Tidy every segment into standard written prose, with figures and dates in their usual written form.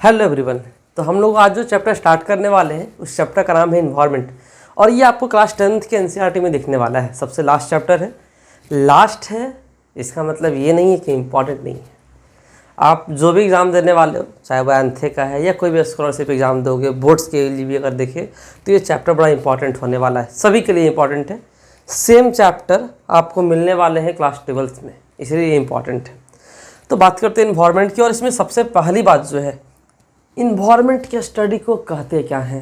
Hello everyone. तो हम लोग आज जो चैप्टर स्टार्ट करने वाले हैं उस चैप्टर का नाम है इन्वायरमेंट, और ये आपको क्लास 10th के एनसीईआरटी में दिखने वाला है। सबसे लास्ट चैप्टर है, लास्ट है, इसका मतलब ये नहीं है कि इम्पॉर्टेंट नहीं है। आप जो भी एग्ज़ाम देने वाले हो, चाहे वह एंथे का है या कोई भी स्कॉलरशिप एग्ज़ाम दोगे, बोर्ड्स के लिए भी अगर देखें तो ये चैप्टर बड़ा इंपॉर्टेंट होने वाला है, सभी के लिए इंपॉर्टेंट है। सेम चैप्टर आपको मिलने वाले हैं क्लास 12th में, इसलिए ये इंपॉर्टेंट है। तो बात करते हैं इन्वायरमेंट की, और इसमें सबसे पहली बात जो है, इन्वायरमेंट के स्टडी को कहते क्या हैं।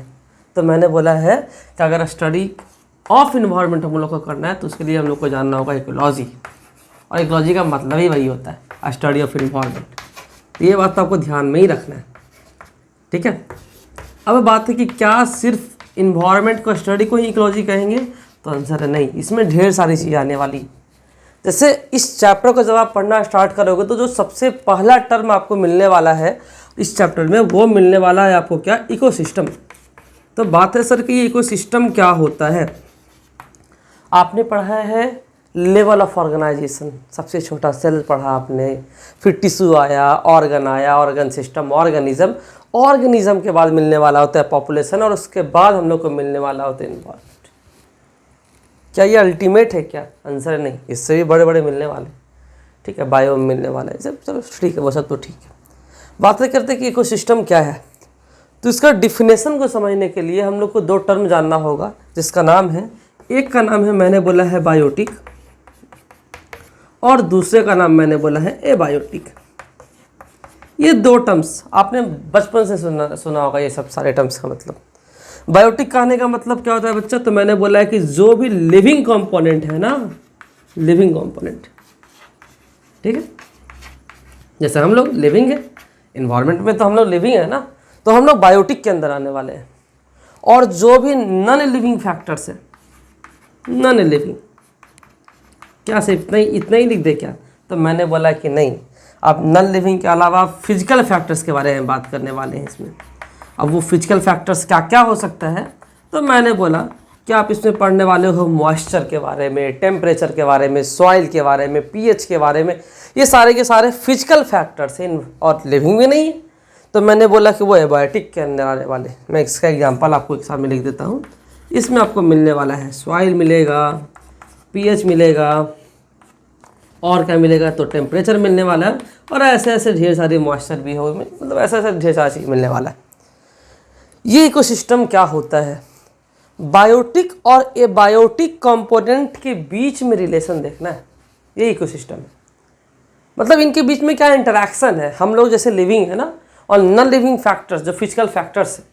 तो मैंने बोला है कि अगर स्टडी ऑफ इन्वायरमेंट हम लोग को करना है तो उसके लिए हम लोग को जानना होगा इकोलॉजी, और इकोलॉजी का मतलब ही वही होता है, स्टडी ऑफ इन्वायरमेंट। ये बात तो आपको ध्यान में ही रखना है, ठीक है। अब बात है कि क्या सिर्फ इन्वायरमेंट को स्टडी को ही इकोलॉजी कहेंगे, तो आंसर है नहीं, इसमें ढेर सारी चीज़ आने वाली। जैसे इस चैप्टर को जब आप पढ़ना स्टार्ट करोगे तो जो सबसे पहला टर्म आपको मिलने वाला है इस चैप्टर में, वो मिलने वाला है आपको क्या, इकोसिस्टम। तो बात है सर कि ये इकोसिस्टम क्या होता है। आपने पढ़ा है लेवल ऑफ ऑर्गेनाइजेशन, सबसे छोटा सेल पढ़ा आपने, फिर टिश्यू आया, ऑर्गन सिस्टम, ऑर्गेनिज्म। ऑर्गेनिज्म के बाद मिलने वाला होता है पॉपुलेशन, और उसके बाद हम लोग को मिलने वाला होता है इन्वायरमेंट। क्या ये अल्टीमेट है क्या? आंसर है नहीं, इससे भी बड़े बड़े मिलने वाले, ठीक है। बायो में मिलने वाला है सब, चलो ठीक है, वो सब तो ठीक है। बात करते हैं कि इकोसिस्टम क्या है। तो इसका डिफिनेशन को समझने के लिए हम लोग को दो टर्म जानना होगा, जिसका नाम है, एक का नाम है मैंने बोला है बायोटिक, और दूसरे का नाम मैंने बोला है एबायोटिक। ये दो टर्म्स आपने बचपन से सुना होगा, ये सब सारे टर्म्स का मतलब। बायोटिक कहने का मतलब क्या होता है बच्चा? तो मैंने बोला है कि जो भी लिविंग कंपोनेंट है ना, लिविंग कंपोनेंट, ठीक है। जैसे हम लोग लिविंग है, इन्वायरमेंट में तो हम लोग लिविंग है ना, तो हम लोग बायोटिक के अंदर आने वाले हैं। और जो भी नॉन लिविंग फैक्टर्स है, नॉन लिविंग, क्या सिर्फ इतना ही लिख दे क्या? तो मैंने बोला कि नहीं, आप नॉन लिविंग के अलावा फिजिकल फैक्टर्स के बारे में बात करने वाले हैं इसमें। अब वो फिजिकल फैक्टर्स क्या क्या हो सकता है, तो मैंने बोला कि आप इसमें पढ़ने वाले हो मॉइस्चर के बारे में, टेम्परेचर के बारे में, सॉइल के बारे में, पीएच के बारे में। ये सारे के सारे फिजिकल फैक्टर्स हैं और लिविंग भी नहीं है, तो मैंने बोला कि वो एबायोटिक के अंदर आने वाले। मैं इसका एग्जांपल आपको एक साथ में लिख देता हूँ। इसमें आपको मिलने वाला है सॉइल मिलेगा, पीएच मिलेगा, और क्या मिलेगा, तो टेम्परेचर मिलने वाला है, और ऐसे ऐसे ढेर सारी मॉइस्चर भी हो, मतलब ऐसा ऐसा ढेर सारी चीज़ मिलने वाला है। ये इकोसिस्टम क्या होता है? बायोटिक और एबायोटिक कंपोनेंट के बीच में रिलेशन देखना है, ये इकोसिस्टम है। मतलब इनके बीच में क्या इंटरैक्शन है। हम लोग जैसे लिविंग है ना, और नॉन लिविंग फैक्टर्स जो फिजिकल फैक्टर्स है,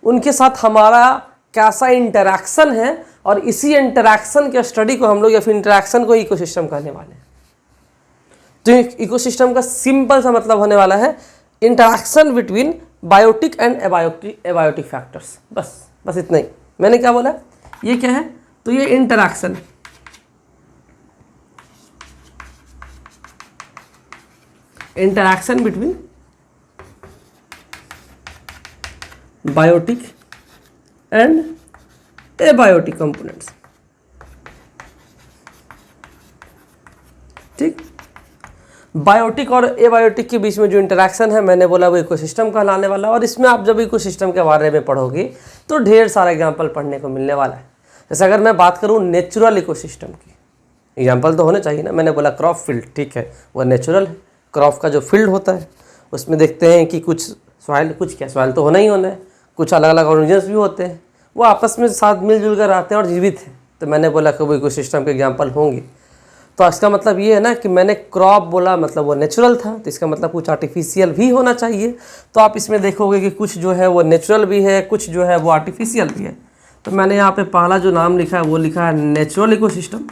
उनके साथ हमारा कैसा इंटरैक्शन है, और इसी इंटरैक्शन के स्टडी को हम लोग, या फिर इंटरैक्शन को इकोसिस्टम कहने वाले हैं। तो इकोसिस्टम का सिंपल सा मतलब होने वाला है interaction between biotic and abiotic factors. बस इतना ही। मैंने क्या बोला, ये क्या है, तो ये interaction, interaction between biotic and abiotic components, ठीक। बायोटिक और एबायोटिक के बीच में जो इंटरैक्शन है, मैंने बोला वो इकोसिस्टम कहलाने वाला। और इसमें आप जब इकोसिस्टम के बारे में पढ़ोगे तो ढेर सारा एग्जांपल पढ़ने को मिलने वाला है। जैसे अगर मैं बात करूँ नेचुरल इकोसिस्टम की, एग्जांपल तो होने चाहिए ना। मैंने बोला क्रॉप फील्ड, ठीक है, वो नेचुरल है। क्रॉप का जो फील्ड होता है उसमें देखते हैं कि कुछ सॉइल, कुछ क्या सॉइल तो होना ही होना है, कुछ अलग अलग ऑर्गेनिजम्स भी होते हैं, वो आपस में साथ मिलजुल कर रहते हैं और जीवित हैं। तो मैंने बोला कि वो इकोसिस्टम के एग्जाम्पल होंगे। तो इसका मतलब ये है ना कि मैंने क्रॉप बोला, मतलब वो नेचुरल था, तो इसका मतलब कुछ आर्टिफिशियल भी होना चाहिए। तो आप इसमें देखोगे कि कुछ जो है वो नेचुरल भी है, कुछ जो है वो आर्टिफिशियल भी है। तो मैंने यहाँ पे पहला जो नाम लिखा है वो लिखा है नेचुरल इकोसिस्टम,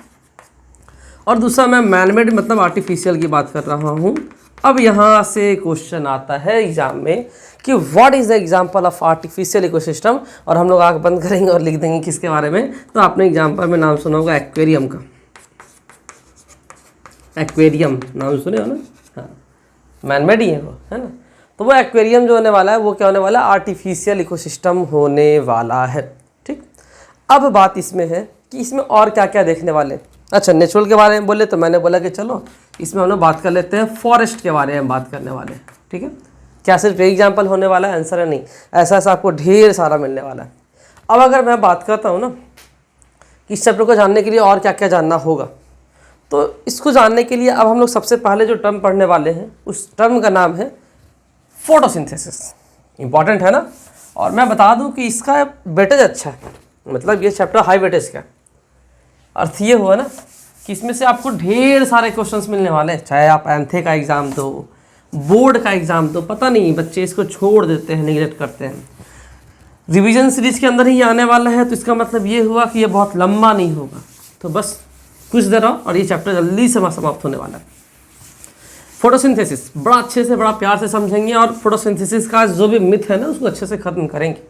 और दूसरा मैं मैनमेड मतलब आर्टिफिशियल की बात कर रहा हूँ। अब यहाँ से क्वेश्चन आता है एग्जाम में कि what is the example of artificial ecosystem, और हम लोग आँख बंद करेंगे और लिख देंगे किसके बारे में। तो आपने एग्जाम्पल में नाम सुना होगा एक्वेरियम का, एक्वेरियम नाम सुने हो ना, हाँ, मैनमेड ही है वो, है ना। तो वो एक्वेरियम जो होने वाला है वो क्या होने वाला है, आर्टिफिशियल इकोसिस्टम होने वाला है, ठीक। अब बात इसमें है कि इसमें और क्या क्या देखने वाले। अच्छा, नेचुरल के बारे में बोले तो मैंने बोला कि चलो इसमें हम लोग बात कर लेते हैं फॉरेस्ट के बारे में बात करने वाले हैं, ठीक है। क्या सिर्फ एक एग्जाम्पल होने वाला है? आंसर है नहीं, ऐसा ऐसा आपको ढेर सारा मिलने वाला है। अब अगर मैं बात करता हूँ ना कि इस चैप्टर को जानने के लिए और क्या क्या जानना होगा, तो इसको जानने के लिए अब हम लोग सबसे पहले जो टर्म पढ़ने वाले हैं उस टर्म का नाम है फोटोसिंथेसिस। इंपॉर्टेंट है ना? और मैं बता दूं कि इसका वेटेज अच्छा है, मतलब ये चैप्टर हाई वेटेज का। अर्थ ये हुआ ना कि इसमें से आपको ढेर सारे क्वेश्चंस मिलने वाले हैं, चाहे आप एमथे का एग्ज़ाम दो, बोर्ड का एग्ज़ाम दो, पता नहीं बच्चे इसको छोड़ देते हैं, निगलेक्ट करते हैं। रिवीजन सीरीज के अंदर ही आने वाला है, तो इसका मतलब ये हुआ कि ये बहुत लंबा नहीं होगा, तो बस कुछ देर आओ और ये चैप्टर जल्दी से समाप्त होने वाला है। फोटोसिंथेसिस बड़ा अच्छे से, बड़ा प्यार से समझेंगे और फोटोसिंथेसिस का जो भी मिथ है ना उसको अच्छे से ख़त्म करेंगे।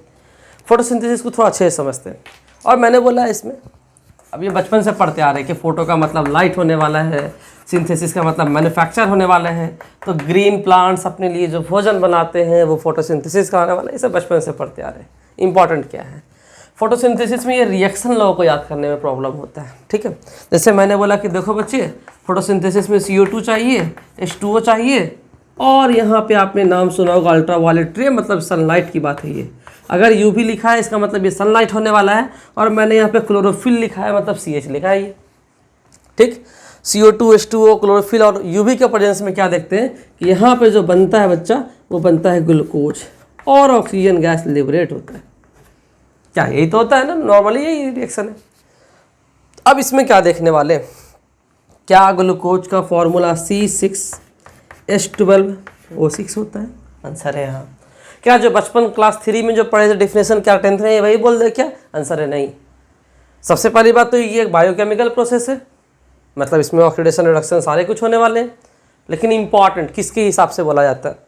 फोटोसिंथेसिस को थोड़ा अच्छे से समझते हैं। और मैंने बोला इसमें, अब ये बचपन से पढ़ते आ रहे हैं कि फोटो का मतलब लाइट होने वाला है, सिंथेसिस का मतलब मैन्युफैक्चर होने वाला है, तो ग्रीन प्लांट्स अपने लिए जो भोजन बनाते हैं वो फोटोसिंथेसिस का होने वाला है। इसे बचपन से पढ़ते आ रहे हैं। इंपॉर्टेंट क्या है फोटोसिंथेसिस में? ये रिएक्शन लोगों को याद करने में प्रॉब्लम होता है, ठीक है। जैसे मैंने बोला कि देखो बच्चे, फोटोसिंथेसिस में CO2 चाहिए, H2O चाहिए, और यहाँ पे आपने नाम सुना होगा अल्ट्रा वायलेट रे, मतलब सनलाइट की बात है ये। अगर UV लिखा है इसका मतलब ये सनलाइट होने वाला है, और मैंने यहाँ पे क्लोरोफिल लिखा है मतलब CH लिखा है ये, ठीक। CO2, H2O, क्लोरोफिल और UV के प्रेजेंस में क्या देखते हैं कि यहाँ पे जो बनता है बच्चा, वो बनता है ग्लूकोज और ऑक्सीजन गैस लिबरेट होता है। क्या यही तो होता है ना, नॉर्मली यही रिएक्शन है। अब इसमें क्या देखने वाले, क्या ग्लूकोज का फॉर्मूला C6H12O6 होता है? आंसर है हाँ। क्या जो बचपन क्लास 3 में जो पढ़े थे डेफिनेशन, क्या 10th में वही बोल दे क्या? आंसर है नहीं। सबसे पहली बात तो ये एक बायोकेमिकल प्रोसेस है, मतलब इसमें ऑक्सीडेशन रिडक्शन सारे कुछ होने वाले हैं, लेकिन इंपॉर्टेंट किसके हिसाब से बोला जाता है?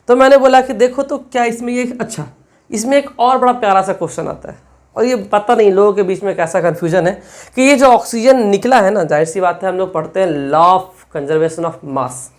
तो मैंने बोला कि देखो तो क्या इसमें ये, अच्छा इसमें एक और बड़ा प्यारा सा क्वेश्चन आता है, और ये पता नहीं लोगों के बीच में कैसा कन्फ्यूजन है कि ये जो ऑक्सीजन निकला है ना, जाहिर सी बात है हम लोग पढ़ते हैं law of conservation of mass,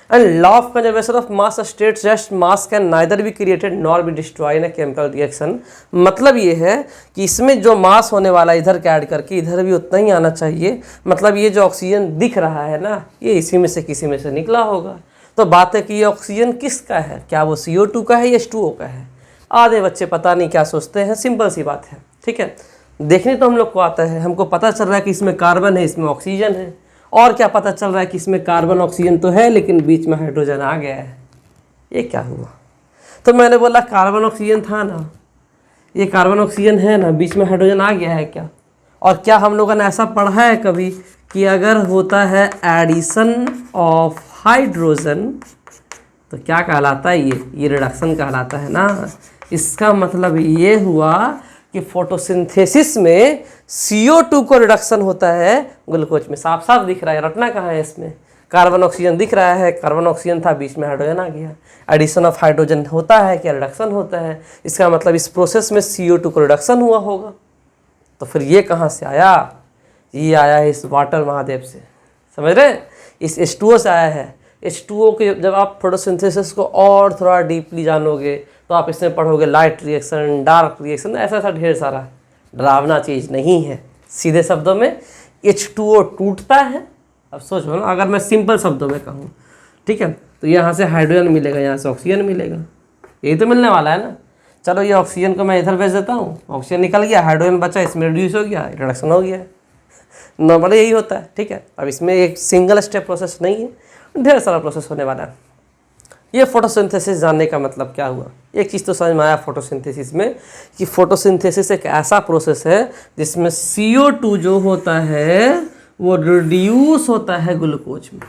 and law of conservation of mass states just mass can neither be created nor be destroyed in a chemical reaction. मतलब ये है कि इसमें जो मास होने वाला है इधर के ऐड करके इधर भी उतना ही आना चाहिए, मतलब ये जो ऑक्सीजन दिख रहा है ना, ये इसी में से किसी में से निकला होगा। तो बात है कि ये ऑक्सीजन किसका है, क्या वो CO2 का है या H2O का है? आधे बच्चे पता नहीं क्या सोचते हैं, सिंपल सी बात है, ठीक है। देखने तो हम लोग को आता है, हमको पता चल रहा है कि इसमें कार्बन है, इसमें ऑक्सीजन है, और क्या पता चल रहा है कि इसमें कार्बन ऑक्सीजन तो है लेकिन बीच में हाइड्रोजन आ गया है। ये क्या हुआ? तो मैंने बोला कार्बन ऑक्सीजन था ना, ये कार्बन ऑक्सीजन है ना, बीच में हाइड्रोजन आ गया है क्या? और क्या हम लोगों ने ऐसा पढ़ा है कभी कि अगर होता है एडिशन ऑफ हाइड्रोजन तो क्या कहलाता है? ये रिडक्शन कहलाता है ना। इसका मतलब ये हुआ कि फोटोसिंथेसिस में CO2 को रिडक्शन होता है ग्लूकोज में, साफ साफ दिख रहा है। रटना कहाँ है इसमें? कार्बन ऑक्सीजन दिख रहा है, कार्बन ऑक्सीजन था, बीच में हाइड्रोजन आ गया। एडिशन ऑफ हाइड्रोजन होता है क्या रिडक्शन होता है? इसका मतलब इस प्रोसेस में CO2 को रिडक्शन हुआ होगा। तो फिर ये कहाँ से आया? ये आया है इस वाटर महादेव से, समझ रहे? इस H2O से आया है। H2O के जब आप फोटोसिंथेसिस को और थोड़ा डीपली जानोगे तो आप इसमें पढ़ोगे लाइट रिएक्शन, डार्क रिएक्शन, ऐसा ऐसा ढेर सारा। डरावना चीज़ नहीं है, सीधे शब्दों में H2O टूटता है। अब सोचो ना, अगर मैं सिंपल शब्दों में कहूँ, ठीक है, तो यहाँ से हाइड्रोजन मिलेगा, यहाँ से ऑक्सीजन मिलेगा, यही तो मिलने वाला है ना। चलो ये ऑक्सीजन को मैं इधर भेज देता हूँ, ऑक्सीजन निकल गया, हाइड्रोजन बचा, इसमें रिड्यूस हो गया, रिडक्शन हो गया। नॉर्मली यही होता है, ठीक है। अब इसमें एक सिंगल स्टेप प्रोसेस नहीं है, ढेर सारा प्रोसेस होने वाला है। ये फोटोसिंथेसिस जानने का मतलब क्या हुआ? एक चीज़ तो समझ में आया फोटोसिंथेसिस में कि फोटोसिंथेसिस एक ऐसा प्रोसेस है जिसमें CO2 जो होता है वो रिड्यूस होता है ग्लूकोज में।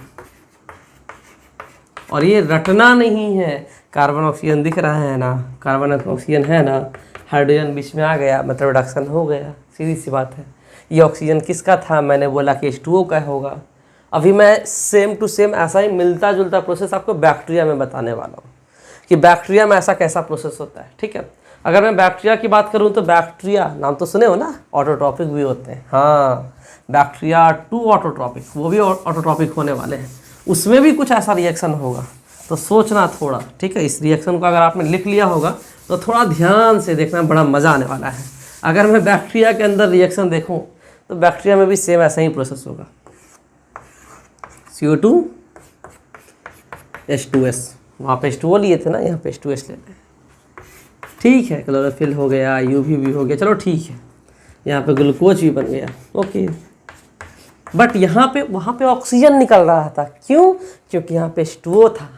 और ये रटना नहीं है, कार्बन ऑक्सीजन दिख रहा है ना, कार्बन ऑक्सीजन है ना, हाइड्रोजन बीच में आ गया मतलब रिडक्शन हो गया, सीधी सी बात है। ये ऑक्सीजन किसका था? मैंने बोला कि H2O का होगा। अभी मैं सेम टू सेम ऐसा ही मिलता जुलता प्रोसेस आपको बैक्टीरिया में बताने वाला हूँ कि बैक्टीरिया में ऐसा कैसा प्रोसेस होता है, ठीक है। अगर मैं बैक्टीरिया की बात करूँ तो बैक्टीरिया नाम तो सुने हो ना, ऑटोट्रॉपिक भी होते हैं। हाँ, बैक्टीरिया टू ऑटोट्रॉपिक, वो भी ऑटोट्रॉपिक होने वाले हैं, उसमें भी कुछ ऐसा रिएक्शन होगा। तो सोचना थोड़ा, ठीक है। इस रिएक्शन को अगर आपने लिख लिया होगा तो थोड़ा ध्यान से देखना, बड़ा मज़ा आने वाला है। अगर मैं बैक्टीरिया के अंदर रिएक्शन देखूँ तो बैक्टीरिया में भी सेम ऐसा ही प्रोसेस होगा, CO2 H2S, वहाँ पे H2O लिए थे ना, यहाँ पे H2S ले लें। ठीक है, क्लोरोफिल हो गया, यूवी भी हो गया, चलो ठीक है, यहाँ पे ग्लूकोज भी बन गया, ओके। बट यहाँ पे वहाँ पे ऑक्सीजन निकल रहा था, क्यों? क्योंकि यहाँ पे H2O था।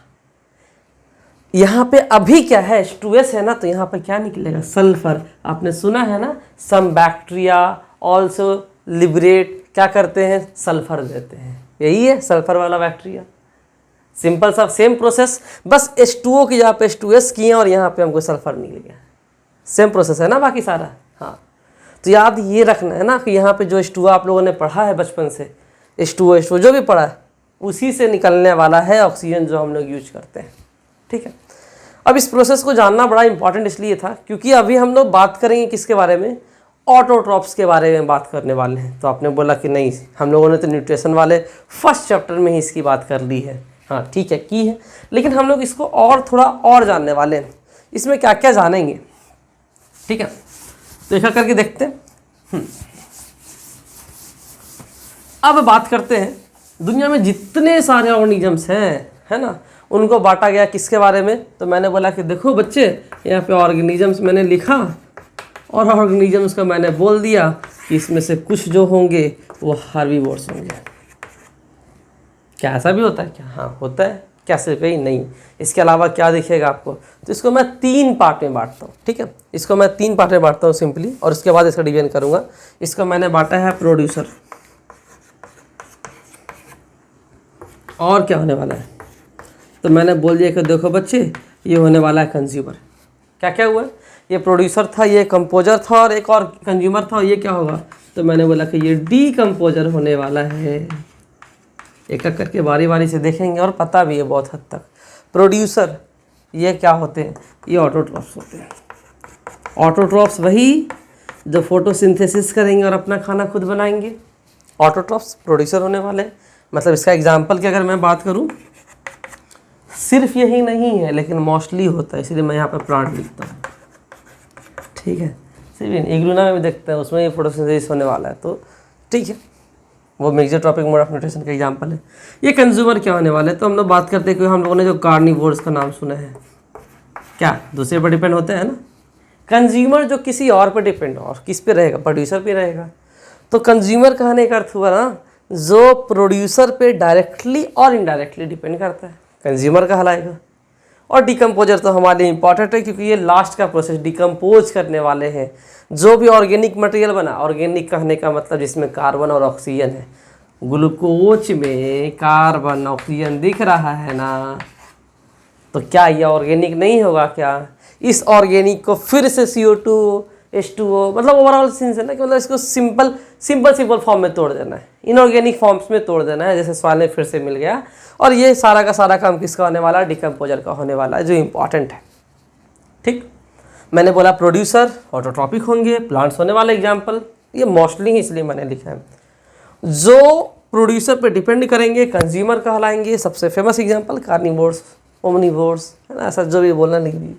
यहाँ पे अभी क्या है, H2S है ना, तो यहाँ पे क्या निकलेगा? सल्फर। आपने सुना है ना, सम बैक्टीरिया ऑल्सो लिबरेट, क्या करते हैं? सल्फर देते हैं। यही है सल्फर वाला बैक्टीरिया। सिंपल सा सेम प्रोसेस, बस H2O की जगह पे H2S किए और यहाँ पे हमको सल्फर मिल गया। सेम प्रोसेस है ना बाकी सारा। हाँ, तो याद ये रखना है ना कि यहाँ पे जो H2O आप लोगों ने पढ़ा है बचपन से, H2O जो भी पढ़ा है, उसी से निकलने वाला है ऑक्सीजन जो हम लोग यूज करते हैं। ठीक है, अब इस प्रोसेस को जानना बड़ा इंपॉर्टेंट इसलिए था क्योंकि अभी हम लोग बात करेंगे किसके बारे में? ऑटोट्रॉप्स के बारे में बात करने वाले हैं। तो आपने बोला कि नहीं, हम लोगों ने तो न्यूट्रिशन वाले फर्स्ट चैप्टर में ही इसकी बात कर ली है। हाँ ठीक है, की है, लेकिन हम लोग इसको और थोड़ा और जानने वाले हैं। इसमें क्या क्या जानेंगे, ठीक है, तो एक करके देखते हैं। अब बात करते हैं दुनिया में जितने सारे ऑर्गेनिजम्स हैं, है ना, उनको बांटा गया किसके बारे में? तो मैंने बोला कि देखो बच्चे, यहाँ पे ऑर्गेनिजम्स मैंने लिखा और ऑर्गेनिजम्स का मैंने बोल दिया कि इसमें से कुछ जो होंगे वो हार्बीवोर्स होंगे। क्या ऐसा भी होता है क्या? हाँ होता है। क्या सिर्फ ही नहीं, इसके अलावा क्या दिखेगा आपको? तो इसको मैं 3 पार्ट में बांटता हूँ। ठीक है, इसको मैं 3 पार्ट में बांटता हूँ सिंपली, और उसके बाद इसका डिवीजन करूँगा। इसको मैंने बांटा है प्रोड्यूसर, और क्या होने वाला है? तो मैंने बोल दिया कि देखो बच्चे, ये होने वाला है कंज्यूमर। क्या क्या हुआ? ये प्रोड्यूसर था, ये कंपोजर था, और एक और कंज्यूमर था, और ये क्या होगा? तो मैंने बोला कि ये डीकम्पोजर होने वाला है। एक एक करके बारी बारी से देखेंगे, और पता भी है बहुत हद तक। प्रोड्यूसर ये क्या होते हैं? ये ऑटोट्रॉप्स होते हैं। ऑटोट्रॉप्स वही जो फोटोसिंथेसिस करेंगे और अपना खाना खुद बनाएंगे, ऑटोट्रॉप्स प्रोड्यूसर होने वाले हैं। मतलब इसका एग्जाम्पल की अगर मैं बात करूँ, सिर्फ यही नहीं है लेकिन मोस्टली होता है, इसलिए मैं यहाँ पर प्लांट लिखता हूँ। ठीक है, सिर्फ इग्लूना में भी देखते हैं, उसमें ये फोटोसिंथेसिस होने वाला है। तो ठीक है, वो major topic mode of nutrition का एग्जांपल है। ये कंज्यूमर क्या होने वाला है? तो हम लोग बात करते हैं कि हम लोगों ने जो कार्निवोर्स का नाम सुना है, क्या दूसरे पर डिपेंड होते हैं ना। कंज्यूमर जो किसी और पर डिपेंड हो, और किस पे रहेगा? प्रोड्यूसर पे रहेगा। तो कंज्यूमर कहने का अर्थ हुआ ना, जो प्रोड्यूसर पे डायरेक्टली और इनडायरेक्टली डिपेंड करता है, कंज्यूमर कहलाएगा। और डिकम्पोजर तो हमारे लिए इंपॉर्टेंट है क्योंकि ये लास्ट का प्रोसेस डिकम्पोज करने वाले हैं। जो भी ऑर्गेनिक मटेरियल बना, ऑर्गेनिक कहने का मतलब जिसमें कार्बन और ऑक्सीजन है, ग्लूकोज में कार्बन ऑक्सीजन दिख रहा है ना, तो क्या ये ऑर्गेनिक नहीं होगा क्या? इस ऑर्गेनिक को फिर से CO2 H2O, मतलब ओवरऑल सीन्स है ना कि मतलब इसको सिंपल फॉर्म में तोड़ देना है, इनऑर्गेनिक फॉर्म्स में तोड़ देना है, जैसे सवाल में फिर से मिल गया। और ये सारा का सारा काम किसका होने वाला है? डिकम्पोजर का होने वाला है, जो इंपॉर्टेंट है। ठीक, मैंने बोला प्रोड्यूसर ऑटोट्रॉपिक होंगे, प्लांट्स होने वाला एग्जाम्पल, ये मोस्टली ही इसलिए मैंने लिखा है। जो प्रोड्यूसर पे डिपेंड करेंगे कंज्यूमर कहलाएंगे। सबसे फेमस एग्जाम्पल कार्निवोर्स, ओमनिवोर्स, है ना, ऐसा जो भी बोलना लिख दी।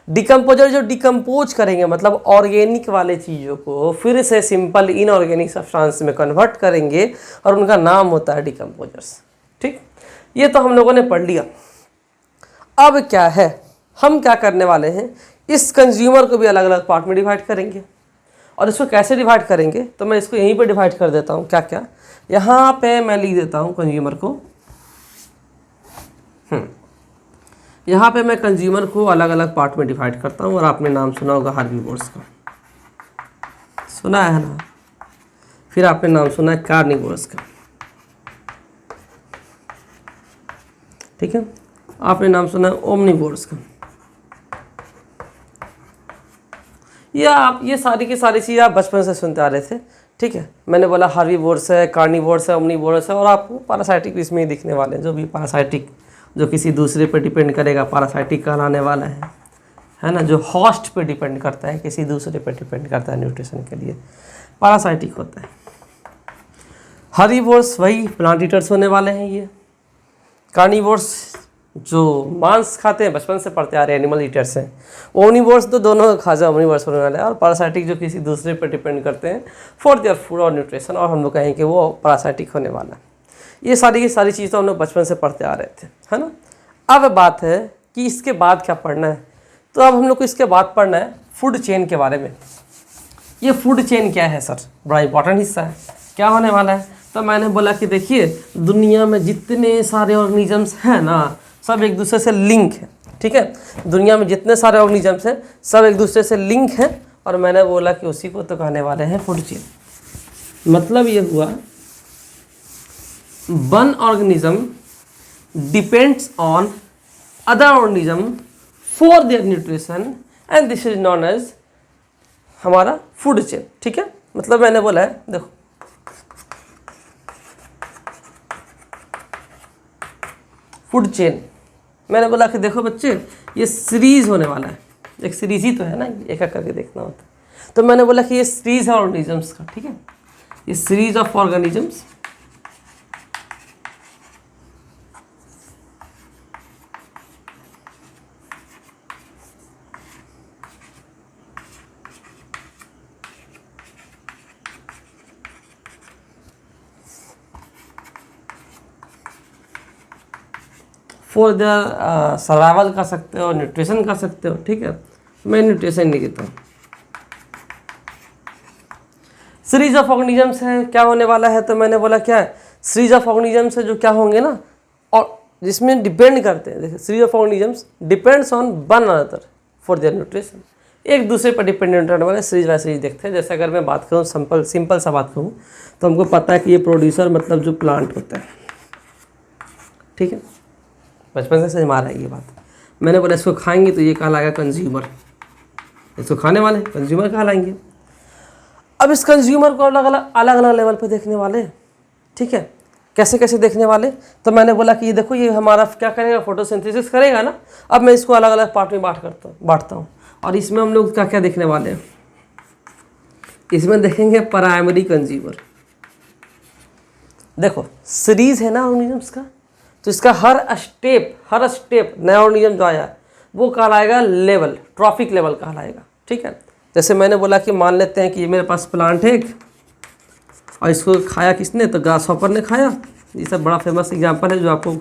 डिकम्पोजर जो डिकम्पोज करेंगे, मतलब ऑर्गेनिक वाले चीज़ों को फिर से सिंपल इनऑर्गेनिक सब्सटेंस में कन्वर्ट करेंगे, और उनका नाम होता है डिकम्पोजर्स। ठीक, ये तो हम लोगों ने पढ़ लिया। अब क्या है, हम क्या करने वाले हैं, इस कंज्यूमर को भी अलग अलग पार्ट में डिवाइड करेंगे। और इसको कैसे डिवाइड करेंगे? तो मैं इसको यहीं पे डिवाइड कर देता हूँ। क्या क्या, यहाँ पे मैं लिख देता हूँ कंज्यूमर को। यहाँ पे मैं कंज्यूमर को अलग अलग पार्ट में डिवाइड करता हूँ। और आपने नाम सुना होगा हार्बीवोर्स का, सुना है ना। फिर आपने नाम सुना है कार्निवोर्स का, ठीक है। आपने नाम सुना है ओमनिवोर्स का। ये सारी की सारी चीज़ आप बचपन से सुनते आ रहे थे, ठीक है। मैंने बोला हार्बीवोर्स है, कार्निवोर्स है, ओमनिवोर्स है, और आपको पैरासाइटिक भी इसमें ही दिखने वाले हैं। जो भी पैरासाइटिक, जो किसी दूसरे पे डिपेंड करेगा, पैरासाइटिक कहलाने वाला है ना। जो होस्ट पे डिपेंड करता है, किसी दूसरे पे डिपेंड करता है न्यूट्रिशन के लिए, पैरासाइटिक होता है। हर्बीवोर्स वही प्लांट ईटर्स होने वाले हैं। ये कार्निवोर्स जो मांस खाते हैं, बचपन से पढ़ते आ रहे एनिमल ईटर्स हैं। ओमनिवोर्स तो दोनों खाजा ओमनिवोर्स होने वाले हैं। और पैरासाइटिक जो किसी दूसरे पर डिपेंड करते हैं फॉर देयर फूड और न्यूट्रिशन, और हम लोग कहें कि वो पैरासाइटिक होने वाला है। ये सारी की सारी चीज़ तो हम लोग बचपन से पढ़ते आ रहे थे, है ना। अब बात है कि इसके बाद क्या पढ़ना है। तो अब हम लोग को इसके बाद पढ़ना है फूड चेन के बारे में। ये फूड चेन क्या है सर, बड़ा इंपॉर्टेंट हिस्सा है, क्या होने वाला है। तो मैंने बोला कि देखिए दुनिया में जितने सारे ऑर्गेनिजम्स हैं ना, सब एक दूसरे से लिंक है, ठीक है। दुनिया में जितने सारे ऑर्गेनिजम्स हैं सब एक दूसरे से लिंक हैं, और मैंने बोला कि उसी को तो कहने वाले हैं फूड चेन। मतलब ये हुआ one organism depends on other organism for their nutrition and this is known as हमारा फूड चेन, ठीक है। मतलब मैंने बोला है देखो फूड चेन, मैंने बोला कि देखो बच्चे ये सीरीज होने वाला है, एक सीरीज ही तो है ना, एक एक करके देखना होता है। तो मैंने बोला कि ये सीरीज है ऑर्गेनिजम्स का, ठीक है, ये series of organisms for their survival कर सकते हो, न्यूट्रिशन कर सकते हो, ठीक है। मैं न्यूट्रिशन नहीं कहता हूँ। सीरीज ऑफ ऑर्गेनिजम्स है, क्या होने वाला है। तो मैंने बोला क्या है, सीरीज ऑफ ऑर्गेनिजम्स है जो क्या होंगे ना, और जिसमें डिपेंड करते हैं। देखिए series of organisms depends on one another for their nutrition, एक दूसरे पर डिपेंडेंट रहने वाले सीरीज बाय सीरीज देखते हैं। जैसे अगर मैं बात करूँ सिंपल सा बात करूँ तो हमको पता है कि ये प्रोड्यूसर मतलब जो प्लांट होता है, ठीक है, बचपन से हमारा है ये बात। मैंने बोला इसको खाएंगे तो ये कहलाएगा कंज्यूमर, इसको खाने वाले कंज्यूमर कहलाएंगे। अब इस कंज्यूमर को अलग अलग लेवल पे देखने वाले, ठीक है, कैसे कैसे देखने वाले। तो मैंने बोला कि ये देखो ये हमारा क्या करेगा, फोटोसिंथेसिस करेगा ना। अब मैं इसको अलग अलग पार्ट में बांटता हूँ और इसमें हम लोग क्या क्या देखने वाले हैं, इसमें देखेंगे प्राइमरी कंज्यूमर। देखो सीरीज है ना ऑर्गेनिजम्स का, तो इसका हर स्टेप नया ऑर्गेनिज्म जो आया वो कहलाएगा लेवल, ट्रॉफिक लेवल कहलाएगा, ठीक है। जैसे मैंने बोला कि मान लेते हैं कि ये मेरे पास प्लांट है एक, और इसको खाया किसने, तो ग्रास हॉपर ने खाया। ये सब बड़ा फेमस एग्जांपल है जो आपको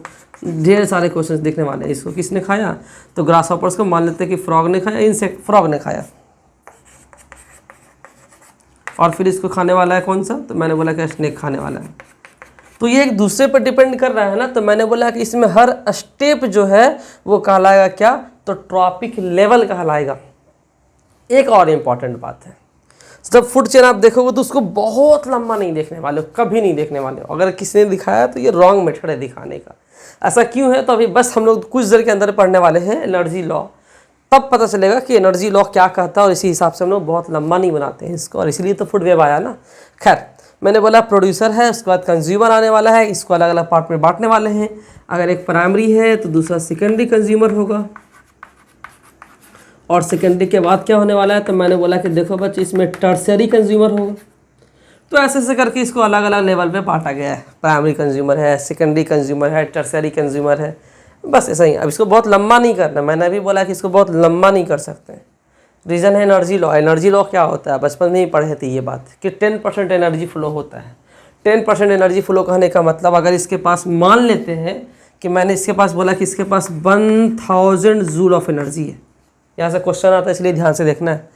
ढेर सारे क्वेश्चंस देखने वाले हैं। इसको किसने खाया, तो ग्रास हॉपर्स को मान लेते हैं कि फ्रॉग ने खाया, इंसेक्ट फ्रॉग ने खाया, और फिर इसको खाने वाला है कौन सा, तो मैंने बोला कि स्नेक खाने वाला है। तो ये एक दूसरे पर डिपेंड कर रहा है ना। तो मैंने बोला कि इसमें हर स्टेप जो है वो कहलाएगा क्या, तो ट्रॉपिक लेवल कहलाएगा। एक और इम्पॉर्टेंट बात है, जब फूड चेन आप देखोगे तो उसको बहुत लंबा नहीं देखने वाले हो, कभी नहीं देखने वाले हो। अगर किसी ने दिखाया तो ये रॉन्ग मेथड है दिखाने का। ऐसा क्यों है, तो अभी बस हम लोग कुछ देर के अंदर पढ़ने वाले हैं एनर्जी लॉ, तब पता चलेगा कि एनर्जी लॉ क्या कहता है, और इसी हिसाब से हम लोग बहुत लंबा नहीं बनाते हैं इसको, और इसीलिए तो फूड वेब आया ना। खैर मैंने बोला प्रोड्यूसर है, उसके बाद कंज्यूमर आने वाला है, इसको अलग अलग पार्ट में बांटने वाले हैं। अगर एक प्राइमरी है तो दूसरा सेकेंडरी कंज्यूमर होगा, और सेकेंडरी के बाद क्या होने वाला है, तो मैंने बोला कि देखो बच्चे इसमें टर्शियरी कंज्यूमर होगा। तो ऐसे ऐसे करके इसको अलग अलग लेवल पे बांटा गया है, प्राइमरी कंज्यूमर है, सेकेंडरी कंज्यूमर है, टर्शियरी कंज्यूमर है, बस ऐसा ही। अब इसको बहुत लंबा नहीं करना, मैंने अभी बोला कि इसको बहुत लंबा नहीं कर सकते। रीज़न है एनर्जी लॉ। एनर्जी लॉ क्या होता है, बचपन में ही पढ़े थे ये बात कि 10% एनर्जी फ्लो होता है। 10% एनर्जी फ्लो कहने का मतलब, अगर इसके पास मान लेते हैं कि मैंने इसके पास बोला कि इसके पास 1000 जूल ऑफ एनर्जी है, यहाँ से क्वेश्चन आता है इसलिए ध्यान से देखना है।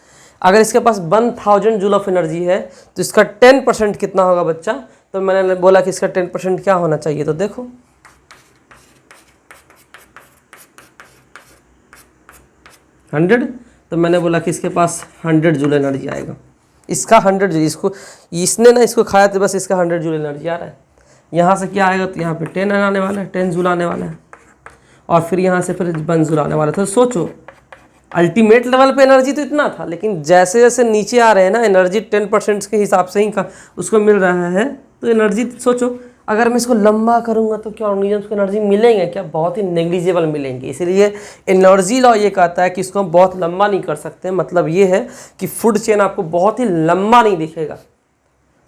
अगर इसके पास 1000 जूल ऑफ एनर्जी है तो इसका 10% कितना होगा बच्चा, तो मैंने बोला कि इसका 10% क्या होना चाहिए, तो देखो 100, तो मैंने बोला कि इसके पास 100 जूल एनर्जी आएगा। इसका 100 जूल, इसको इसने ना इसको खाया तो बस इसका 100 जूल एनर्जी आ रहा है। यहाँ से क्या आएगा, तो यहाँ पे 10 आने वाला है, 10 जूल आने वाला है, और फिर यहाँ से फिर 1 जूल आने वाला था। तो सोचो अल्टीमेट लेवल पे एनर्जी तो इतना था, लेकिन जैसे जैसे नीचे आ रहे हैं ना एनर्जी 10% के हिसाब से ही उसको मिल रहा है। तो एनर्जी सोचो अगर मैं इसको लंबा करूंगा तो क्या ऑर्गेनिजम्स को एनर्जी मिलेंगे क्या, बहुत ही नेग्लिजिबल मिलेंगे। इसलिए एनर्जी लॉ ये कहता है कि इसको हम बहुत लंबा नहीं कर सकते। मतलब ये है कि फूड चेन आपको बहुत ही लंबा नहीं दिखेगा,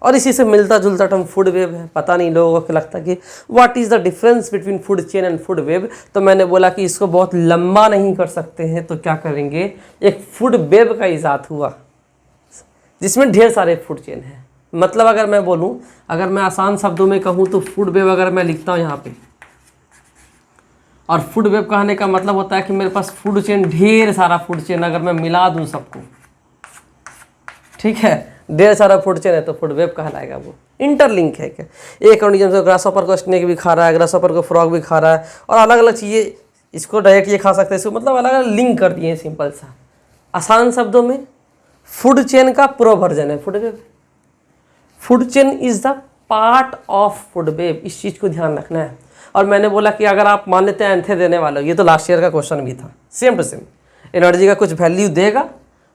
और इसी से मिलता जुलता टर्म फूड वेब है। पता नहीं लोगों को लगता कि what is the difference between food chain and food web. तो मैंने बोला कि इसको बहुत लंबा नहीं कर सकते हैं, तो क्या करेंगे, एक फूड वेब का इजाद हुआ जिसमें ढेर सारे फूड चेन हैं। मतलब अगर मैं बोलूं, अगर मैं आसान शब्दों में कहूं तो फूड वेब अगर मैं लिखता हूं यहाँ पे, और फूड वेब कहने का मतलब होता है कि मेरे पास फूड चेन, ढेर सारा फूड चेन अगर मैं मिला दूं सबको, ठीक है, ढेर सारा फूड चेन है तो फूड वेब कहलाएगा। वो इंटरलिंक है क्या, एक ऑर्गेनिज्म से ग्रासहॉपर को स्नेक भी खा रहा है, ग्रासहॉपर को फ्रॉग भी खा रहा है, और अलग अलग चीज़ें, इसको डायरेक्ट ये खा सकते हैं, इसको मतलब अलग अलग लिंक कर दिए हैं। सिंपल सा आसान शब्दों में फूड चेन का प्रो वर्जन है food web. Food chain is the part of food web, इस चीज़ को ध्यान रखना है। और मैंने बोला कि अगर आप मान लेते हैं एंथे देने वाले हो, ये तो लास्ट ईयर का क्वेश्चन भी था, सेम टू सेम एनर्जी का कुछ वैल्यू देगा,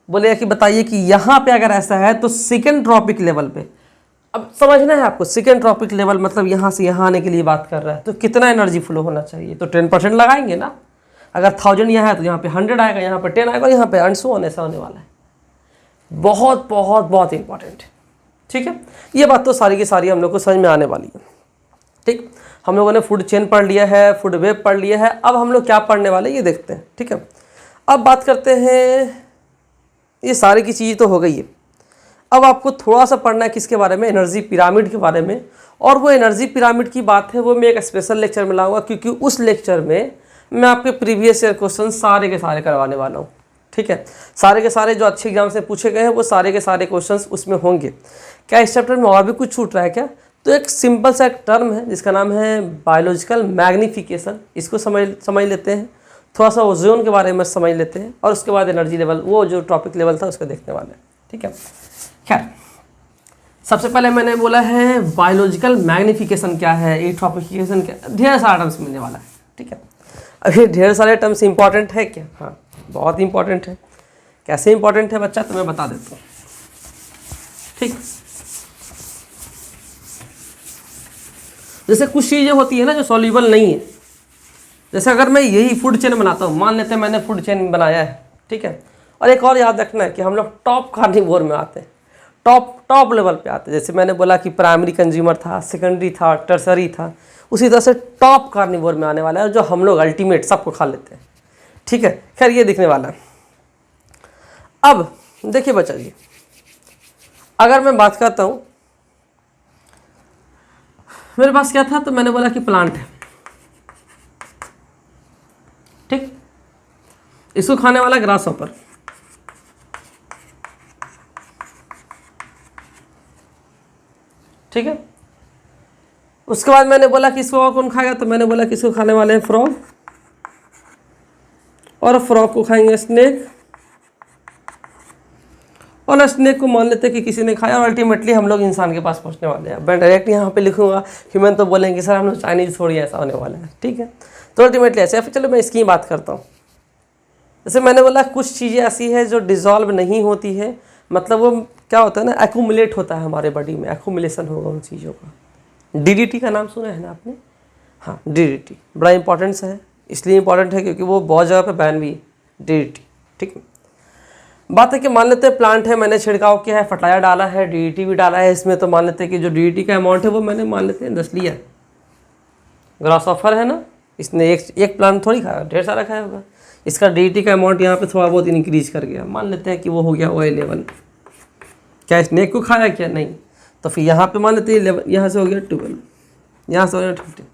बोलेगा कि बताइए कि यहाँ पे अगर ऐसा है तो सेकेंड ट्रॉपिक लेवल पे, अब समझना है आपको, सेकेंड ट्रॉपिक लेवल मतलब यहाँ से यहाँ आने के लिए बात कर रहा है, तो कितना एनर्जी फ्लो होना चाहिए, तो 10% लगाएंगे ना। अगर 1000 यहाँ है तो यहाँ पे 100 आएगा, यहाँ पे 10 आएगा, यहाँ पे एंड सो ऑन, ऐसा होने वाला है। बहुत बहुत बहुत इंपॉर्टेंट है, ठीक है। ये बात तो सारी की सारी हम लोग को समझ में आने वाली है, ठीक। हम लोगों ने फूड चेन पढ़ लिया है, फूड वेब पढ़ लिया है, अब हम लोग क्या पढ़ने वाले ये देखते हैं, ठीक है। अब बात करते हैं, ये सारी की चीज़ तो हो गई है, अब आपको थोड़ा सा पढ़ना है किसके बारे में, एनर्जी पिरामिड के बारे में। और वो एनर्जी पिरामिड की बात है वो मैं एक स्पेशल लेक्चर में लाऊंगा, क्योंकि उस लेक्चर में मैं आपके प्रीवियस ईयर क्वेश्चन सारे के सारे करवाने वाला हूँ, ठीक है। सारे के सारे जो अच्छे एग्जाम से पूछे गए हैं वो सारे के सारे क्वेश्चंस उसमें होंगे। क्या इस चैप्टर में और भी कुछ छूट रहा है क्या, तो एक सिंपल सा एक टर्म है जिसका नाम है बायोलॉजिकल मैग्नीफिकेशन, इसको समझ लेते हैं, थोड़ा सा ओजोन के बारे में समझ लेते हैं, और उसके बाद एनर्जी लेवल, वो जो टॉपिक लेवल था उसको देखने वाले हैं, ठीक है। खैर, सबसे पहले मैंने बोला है बायोलॉजिकल मैग्नीफिकेशन क्या है, एट्रोफिकेशन क्या, ढेर सारा टर्म्स मिलने वाला है, ठीक है। अभी ढेर सारे टर्म्स इंपॉर्टेंट है क्या, हाँ बहुत इंपॉर्टेंट है। कैसे इंपॉर्टेंट है बच्चा, तो मैं बता देता हूँ, ठीक। जैसे कुछ चीज़ें होती है ना जो सॉल्यूबल नहीं है, जैसे अगर मैं यही फूड चेन बनाता हूँ, मान लेते हैं मैंने फूड चेन बनाया है, ठीक है। और एक और याद रखना है कि हम लोग टॉप कार्निवोर में आते हैं, टॉप लेवल पे आते हैं। जैसे मैंने बोला कि प्राइमरी कंज्यूमर था, सेकेंडरी था, टर्सरी था, उसी तरह से टॉप कार्निवोर में आने वाला है जो हम लोग अल्टीमेट सबको खा लेते हैं, ठीक है। खैर ये दिखने वाला है। अब देखिए बच्चा जी, अगर मैं बात करता हूँ, मेरे पास क्या था, तो मैंने बोला कि प्लांट है, ठीक। इसको खाने वाला ग्रासहॉपर, ठीक है। उसके बाद मैंने बोला कि इसको और कौन खाएगा, तो मैंने बोला कि इसको खाने वाले हैं फ्रॉग, और फ्रॉग को खाएंगे स्नेक, और स्नेक को मान लेते हैं कि किसी ने खाया, और अल्टीमेटली हम लोग इंसान के पास पहुंचने वाले हैं। मैं डायरेक्ट यहाँ पे लिखूंगा ह्यूमन तो बोलेंगे सर हम लोग चाइनीज, थोड़ी ऐसा होने वाला है, ठीक है। तो अल्टीमेटली ऐसे, फिर चलो मैं इसकी ही बात करता हूँ। जैसे मैंने बोला कुछ चीज़ें ऐसी है जो डिज़ोल्व नहीं होती है, मतलब वो क्या होता है ना, एक्यूमुलेट होता है हमारे बॉडी में, एक्यूमुलेशन होगा उन चीज़ों का। DDT का नाम सुना है ना आपने, हाँ DDT बड़ा इंपॉर्टेंस है, इसलिए इंपॉर्टेंट है क्योंकि वो बहुत जगह पे बैन भी है DDT, ठीक है। बात है कि मान लेते हैं प्लांट है, मैंने छिड़काव किया है, फर्टिलाइजर डाला है, DDT भी डाला है इसमें, तो मान लेते हैं कि जो DDT का अमाउंट है वो मैंने मान लेते हैं 10 लिया। ग्रासहॉपर है ना, इसने एक प्लांट थोड़ी खाया, ढेर सारा खाया होगा, इसका DDT का अमाउंट यहाँ पे थोड़ा बहुत इंक्रीज कर गया, मान लेते हैं कि वो हो गया ऑयल लेवल। क्या स्नेक को खाया क्या, नहीं, तो फिर यहाँ पे मान लेते हैं 11, यहाँ से हो गया 12, यहाँ से हो गया 15।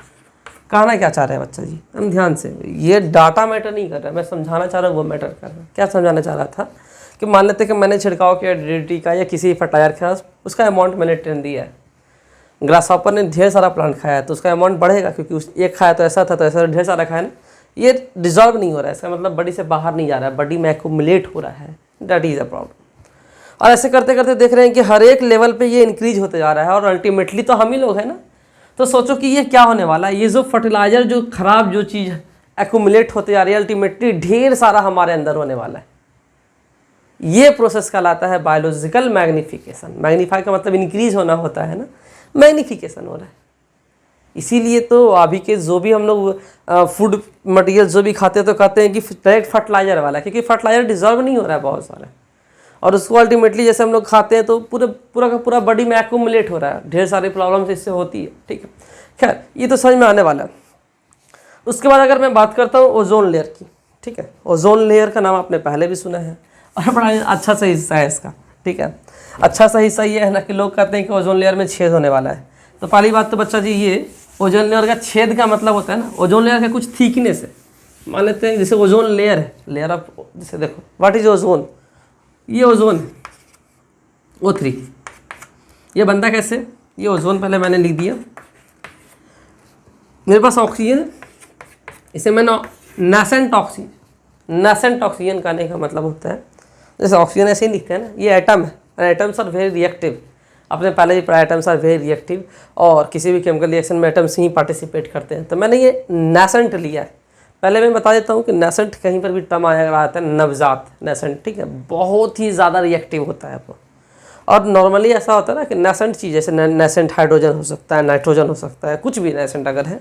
कहना क्या चाह रहे हैं बच्चा जी, हम ध्यान से, ये डाटा मैटर नहीं कर रहा है, मैं समझाना चाह रहा हूँ वो मैटर कर रहा है। क्या समझाना चाह रहा था कि मान लेते हैं कि मैंने छिड़काव किया DDT का या किसी फर्टिलाइजर का, उसका अमाउंट मैंने 10 दिया है। ग्रासहॉपर ने ढेर सारा प्लांट खाया है तो उसका अमाउंट बढ़ेगा, क्योंकि उस एक खाया तो ऐसा था, तो ऐसा ढेर सारा खाया ना, ये डिजॉल्व नहीं हो रहा है, इसका मतलब बॉडी से बाहर नहीं जा रहा है, बॉडी में एक्यूमुलेट हो रहा है, दैट इज़ अ प्रॉब्लम। और ऐसे करते करते देख रहे हैं कि हर एक लेवल पे ये इंक्रीज होते जा रहा है, और अल्टीमेटली तो हम ही लोग हैं ना। तो सोचो कि ये क्या होने वाला है, ये जो फर्टिलाइजर, जो खराब जो चीज़ एक्यूमुलेट होते जा रही है, अल्टीमेटली ढेर सारा हमारे अंदर होने वाला है। ये प्रोसेस कहलाता है बायोलॉजिकल मैग्नीफिकेशन। मैग्नीफाई का मतलब इंक्रीज होना होता है ना, मैग्नीफिकेशन हो रहा है। इसीलिए तो अभी के जो भी हम लोग फूड मटेरियल जो भी खाते हैं तो कहते हैं कि डायरेक्ट फर्टिलाइजर वाला, क्योंकि फर्टिलाइजर डिजॉल्व नहीं हो रहा है बहुत सारा, और उसको अल्टीमेटली जैसे हम लोग खाते हैं तो पूरा का पूरा बॉडी में एक्यूमुलेट हो रहा है, ढेर सारी प्रॉब्लम्स इससे होती है, ठीक है। खैर ये तो समझ में आने वाला है। उसके बाद अगर मैं बात करता हूँ ओजोन लेयर की, ठीक है। ओजोन लेयर का नाम आपने पहले भी सुना है, और बड़ा अच्छा सा हिस्सा है इसका, ठीक है। अच्छा सा हिस्सा ये है ना कि लोग कहते हैं कि ओजोन लेयर में छेद होने वाला है। तो पहली बात तो बच्चा जी ये ओजोन लेयर का छेद का मतलब होता है ना, ओजोन लेयर का कुछ थिकनेस है, मान लेते हैं जैसे ओजोन लेयर है, लेयर ऑफ, जैसे देखो व्हाट इज ओजोन, ये ओजोन है O3, ये बनता कैसे, ये ओजोन पहले मैंने लिख दिया, मेरे पास ऑक्सीजन है, इसे मैंने नासेंट ऑक्सीजन कहने का मतलब होता है, जैसे ऑक्सीजन ऐसे ही लिखते हैं ना, ये एटम है, एटम्स आर वेरी रिएक्टिव, आपने पहले ही पढ़ा एटम्स आर वेरी रिएक्टिव और किसी भी केमिकल रिएक्शन में एटम्स ही पार्टिसिपेट करते हैं, तो मैंने ये नासेंट लिया है। पहले मैं बता देता हूँ कि नासेंट कहीं पर भी टर्म आया आता है नवजात नासेंट, ठीक है, बहुत ही ज़्यादा रिएक्टिव होता है वो, और नॉर्मली ऐसा होता है ना कि नासेंट चीज़ जैसे नासेंट हाइड्रोजन हो सकता है, नाइट्रोजन हो सकता है, कुछ भी नासेंट अगर है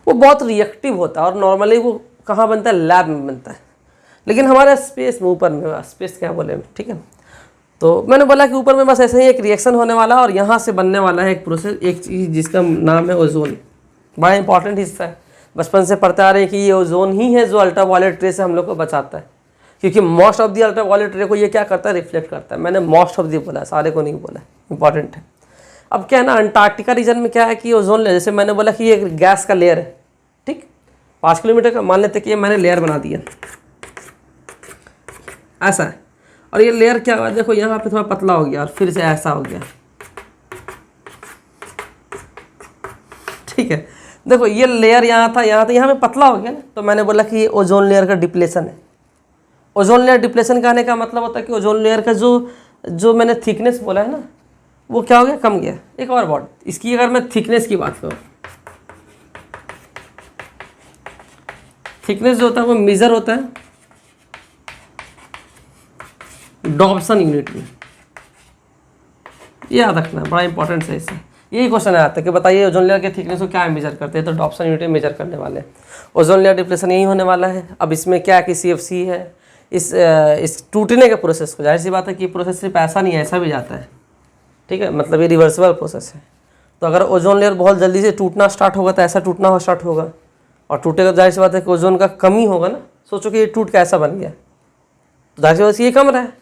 वो बहुत रिएक्टिव होता है और नॉर्मली वो कहाँ बनता है, लैब में बनता है, लेकिन हमारे स्पेस में ऊपर में, स्पेस क्या बोले, ठीक है, तो मैंने बोला कि ऊपर में बस ऐसे ही एक रिएक्शन होने वाला है और यहाँ से बनने वाला है एक प्रोसेस, एक चीज़ जिसका नाम है ओजोन, बड़ा इंपॉर्टेंट हिस्सा है, बचपन से पढ़ते आ रहे हैं कि ये ओजोन ही है जो अल्ट्रावायलेट रे से हम लोग को बचाता है, क्योंकि मोस्ट ऑफ दी अल्ट्रावायलेट रे को ये क्या करता है, रिफ्लेक्ट करता है, मैंने मोस्ट ऑफ दी बोला, सारे को नहीं बोला, इंपॉर्टेंट है। अब क्या है ना, अंटार्कटिका रीजन में क्या है कि ओजोन लेयर, जैसे मैंने बोला कि ये गैस का लेयर है, ठीक, 5 किलोमीटर का, मान लेते कि ये मैंने लेयर बना दिया ऐसा है, और ये लेयर क्या हुआ, देखो यहाँ पे थोड़ा पतला हो गया और फिर से ऐसा हो गया, ठीक है, देखो ये लेयर यहाँ था, यहाँ पे पतला हो गया ना, तो मैंने बोला कि ये ओजोन लेयर का डिप्लेशन है। ओजोन लेयर डिप्लेशन कहने का मतलब होता है कि ओजोन लेयर का जो मैंने थिकनेस बोला है ना, वो क्या हो गया, कम गया। एक और बात, इसकी अगर मैं थिकनेस की बात करूँ, थिकनेस जो होता है वो मेजर होता है डॉप्सन यूनिट में, ये याद रखना बड़ा इंपॉर्टेंट है, इससे यही क्वेश्चन आता है कि बताइए ओजोन लेयर के थिकनेस को क्या मेजर करते हैं, तो डॉप्सन यूनिट में मेजर करने वाले हैं। ओजोन लेयर डिप्लेशन यही होने वाला है। अब इसमें क्या कि CFC है, इस टूटने के प्रोसेस को, जाहिर सी बात है कि प्रोसेस सिर्फ ऐसा नहीं है, ऐसा भी जाता है, ठीक है, मतलब ये रिवर्सिबल प्रोसेस है। तो अगर ओजोन लेयर बहुत जल्दी से टूटना स्टार्ट होगा तो ऐसा टूटना स्टार्ट होगा, और टूटेगा, जाहिर सी बात है कि ओजोन का कमी होगा ना, सोचो कि ये टूट के ऐसा बन गया, तो जाहिर सी बात ये कम रहा है,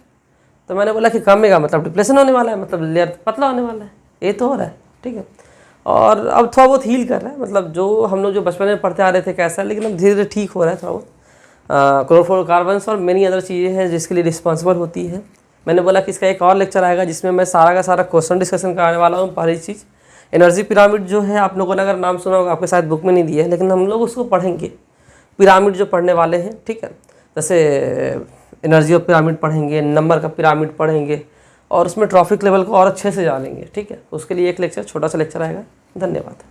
तो मैंने बोला कि कम का मतलब डिप्लेशन होने वाला है, मतलब लेयर पतला होने वाला है, ये तो हो रहा है, ठीक है। और अब थोड़ा बहुत हील कर रहा है, मतलब जो हम लोग जो बचपन में पढ़ते आ रहे थे कैसा, लेकिन अब धीरे धीरे ठीक हो रहा है थोड़ा बहुत। क्लोरोफ्लोरोकार्बन्स और मेनी अदर चीज़ें हैं जिसके लिए रिस्पॉन्सिबल होती है। मैंने बोला कि इसका एक और लेक्चर आएगा जिसमें मैं सारा का सारा क्वेश्चन डिस्कशन कराने वाला हूँ। पहली चीज़ एनर्जी पिरामिड जो है, आप लोगों ने अगर नाम सुना होगा, आपके साथ बुक में नहीं दिया है, लेकिन हम लोग उसको पढ़ेंगे, पिरामिड जो पढ़ने वाले हैं, ठीक है, जैसे एनर्जी ऑफ पिरामिड पढ़ेंगे, नंबर का पिरामिड पढ़ेंगे, और उसमें ट्रॉफिक लेवल को और अच्छे से जानेंगे, ठीक है। उसके लिए एक लेक्चर, छोटा सा लेक्चर आएगा। धन्यवाद।